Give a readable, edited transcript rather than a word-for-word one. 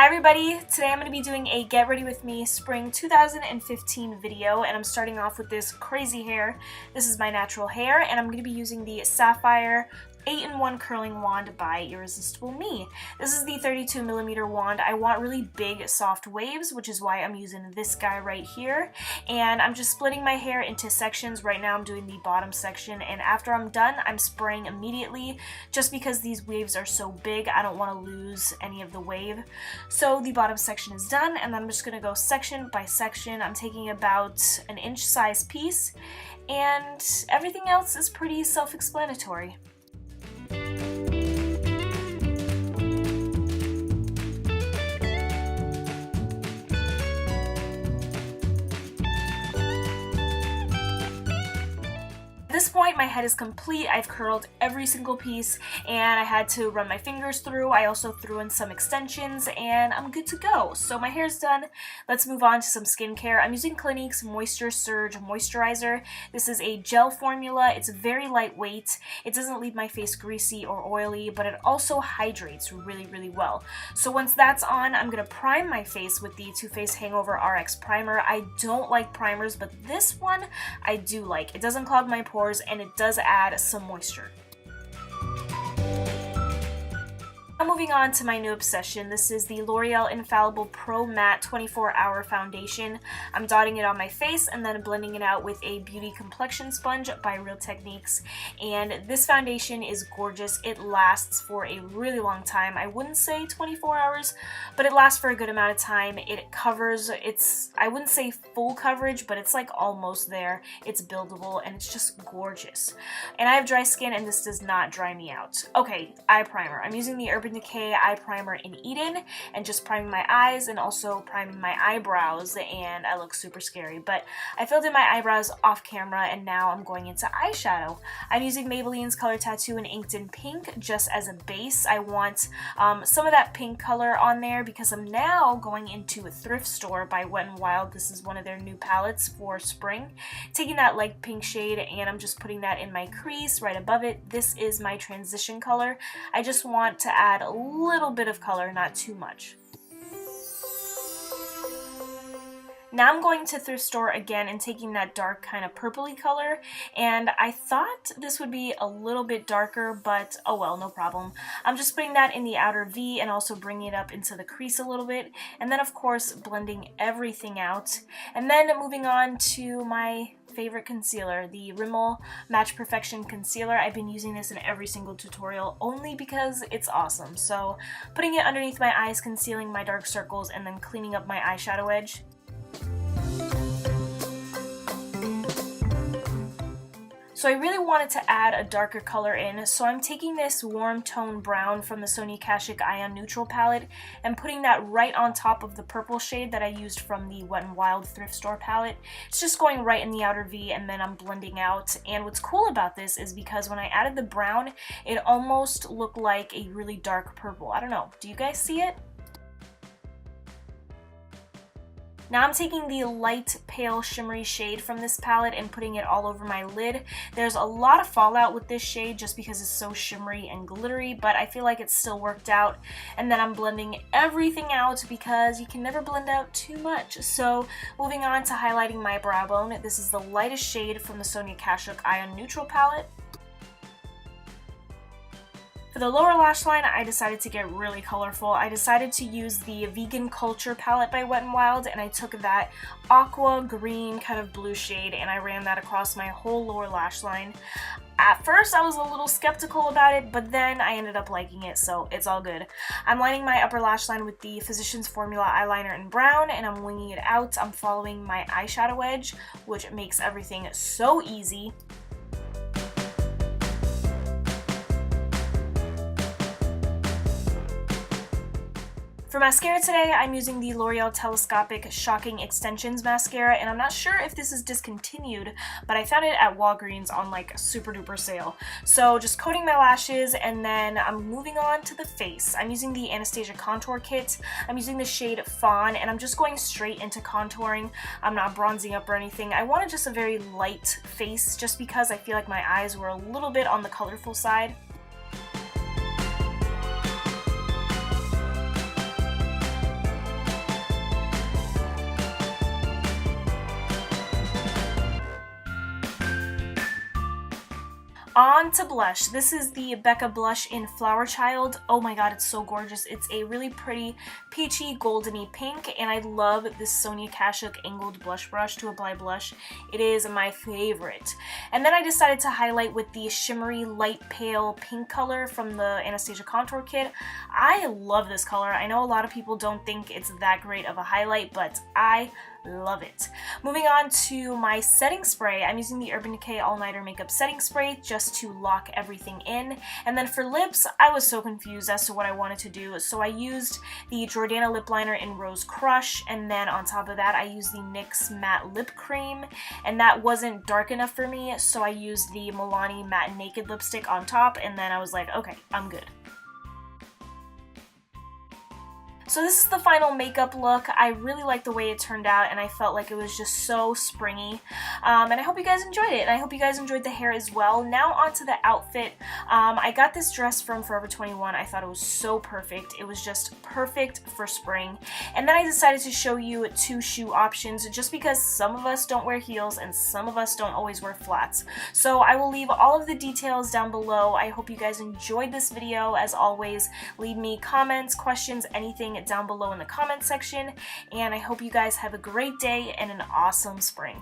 Hi everybody, today I'm going to be doing a Get Ready With Me Spring 2015 video, and I'm starting off with this crazy hair. This is my natural hair, and I'm going to be using the Sapphire 8-in-1 curling wand by Irresistible Me. This is the 32mm wand. I want really big soft waves, which is why I'm using this guy right here. And I'm just splitting my hair into sections. Right now I'm doing the bottom section, and after I'm done I'm spraying immediately just because these waves are so big. I don't want to lose any of the wave. So the bottom section is done, and then I'm just going to go section by section. I'm taking about an inch size piece, and everything else is pretty self-explanatory. At this point, my head is complete. I've curled every single piece, and I had to run my fingers through. I also threw in some extensions, and I'm good to go. So my hair's done. Let's move on to some skincare. I'm using Clinique's Moisture Surge Moisturizer. This is a gel formula. It's very lightweight. It doesn't leave my face greasy or oily, but it also hydrates really well. So once that's on, I'm going to prime my face with the Too Faced Hangover RX Primer. I don't like primers, but this one I do like. It doesn't clog my pores, and it does add some moisture. Now moving on to my new obsession. This is the L'Oreal Infallible Pro Matte 24-Hour Foundation. I'm dotting it on my face and then blending it out with a beauty complexion sponge by Real Techniques. And this foundation is gorgeous. It lasts for a really long time. I wouldn't say 24 hours, but it lasts for a good amount of time. It covers, I wouldn't say full coverage, but it's like almost there. It's buildable, and it's just gorgeous. And I have dry skin, and this does not dry me out. Okay, eye primer. I'm using the Decay eye primer in Eden, and just priming my eyes and also priming my eyebrows, and I look super scary, but I filled in my eyebrows off camera, and now I'm going into eyeshadow. I'm using Maybelline's Color Tattoo in Inked in Pink just as a base. I want some of that pink color on there because I'm now going into a Thrift Store by Wet n Wild. This is one of their new palettes for spring. Taking that light pink shade, and I'm just putting that in my crease right above it. This is my transition color. I just want to add a little bit of color, not too much. Now I'm going to Thrift Store again and taking that dark kind of purpley color, and I thought this would be a little bit darker, but oh well, no problem. I'm just putting that in the outer V and also bringing it up into the crease a little bit, and then of course blending everything out, and then moving on to my favorite concealer, the Rimmel Match Perfection Concealer. I've been using this in every single tutorial only because it's awesome. So putting it underneath my eyes, concealing my dark circles, and then cleaning up my eyeshadow edge. So I really wanted to add a darker color in, so I'm taking this warm tone brown from the Sonia Kashuk Ion Neutral palette and putting that right on top of the purple shade that I used from the Wet n Wild Thrift Store palette. It's just going right in the outer V, and then I'm blending out. And what's cool about this is because when I added the brown, it almost looked like a really dark purple. I don't know, do you guys see it? Now I'm taking the light pale shimmery shade from this palette and putting it all over my lid. There's a lot of fallout with this shade just because it's so shimmery and glittery, but I feel like it still worked out. And then I'm blending everything out because you can never blend out too much. So moving on to highlighting my brow bone. This is the lightest shade from the Sonia Kashuk Ion Neutral palette. For the lower lash line, I decided to get really colorful. I decided to use the Vegan Culture palette by Wet n Wild, and I took that aqua green kind of blue shade and I ran that across my whole lower lash line. At first I was a little skeptical about it, but then I ended up liking it, so it's all good. I'm lining my upper lash line with the Physicians Formula eyeliner in brown, and I'm winging it out. I'm following my eyeshadow edge, which makes everything so easy. For mascara today, I'm using the L'Oreal Telescopic Shocking Extensions Mascara, and I'm not sure if this is discontinued, but I found it at Walgreens on like a super duper sale. So just coating my lashes, and then I'm moving on to the face. I'm using the Anastasia Contour Kit. I'm using the shade Fawn, and I'm just going straight into contouring. I'm not bronzing up or anything. I wanted just a very light face just because I feel like my eyes were a little bit on the colorful side. On to blush. This is the Becca blush in Flowerchild. Oh my god, it's so gorgeous. It's a really pretty peachy goldeny pink, and I love this Sonia Kashuk angled blush brush to apply blush. It is my favorite. And then I decided to highlight with the shimmery light pale pink color from the Anastasia Contour Kit. I love this color. I know a lot of people don't think it's that great of a highlight, but I love it. Moving on to my setting spray, I'm using the Urban Decay All Nighter Makeup Setting Spray just to lock everything in. And then for lips, I was so confused as to what I wanted to do, so I used the Jordana lip liner in Rose Crush, and then on top of that I used the NYX Matte Lip Cream, and that wasn't dark enough for me, so I used the Milani Matte Naked Lipstick on top, and then I was like, okay, I'm good. So this is the final makeup look. I really like the way it turned out, and I felt like it was just so springy. And I hope you guys enjoyed it, and I hope you guys enjoyed the hair as well. Now onto the outfit. I got this dress from Forever 21. I thought it was so perfect. It was just perfect for spring. And then I decided to show you 2 shoe options just because some of us don't wear heels and some of us don't always wear flats. So I will leave all of the details down below. I hope you guys enjoyed this video. As always, leave me comments, questions, anything down below in the comment section, and I hope you guys have a great day and an awesome spring.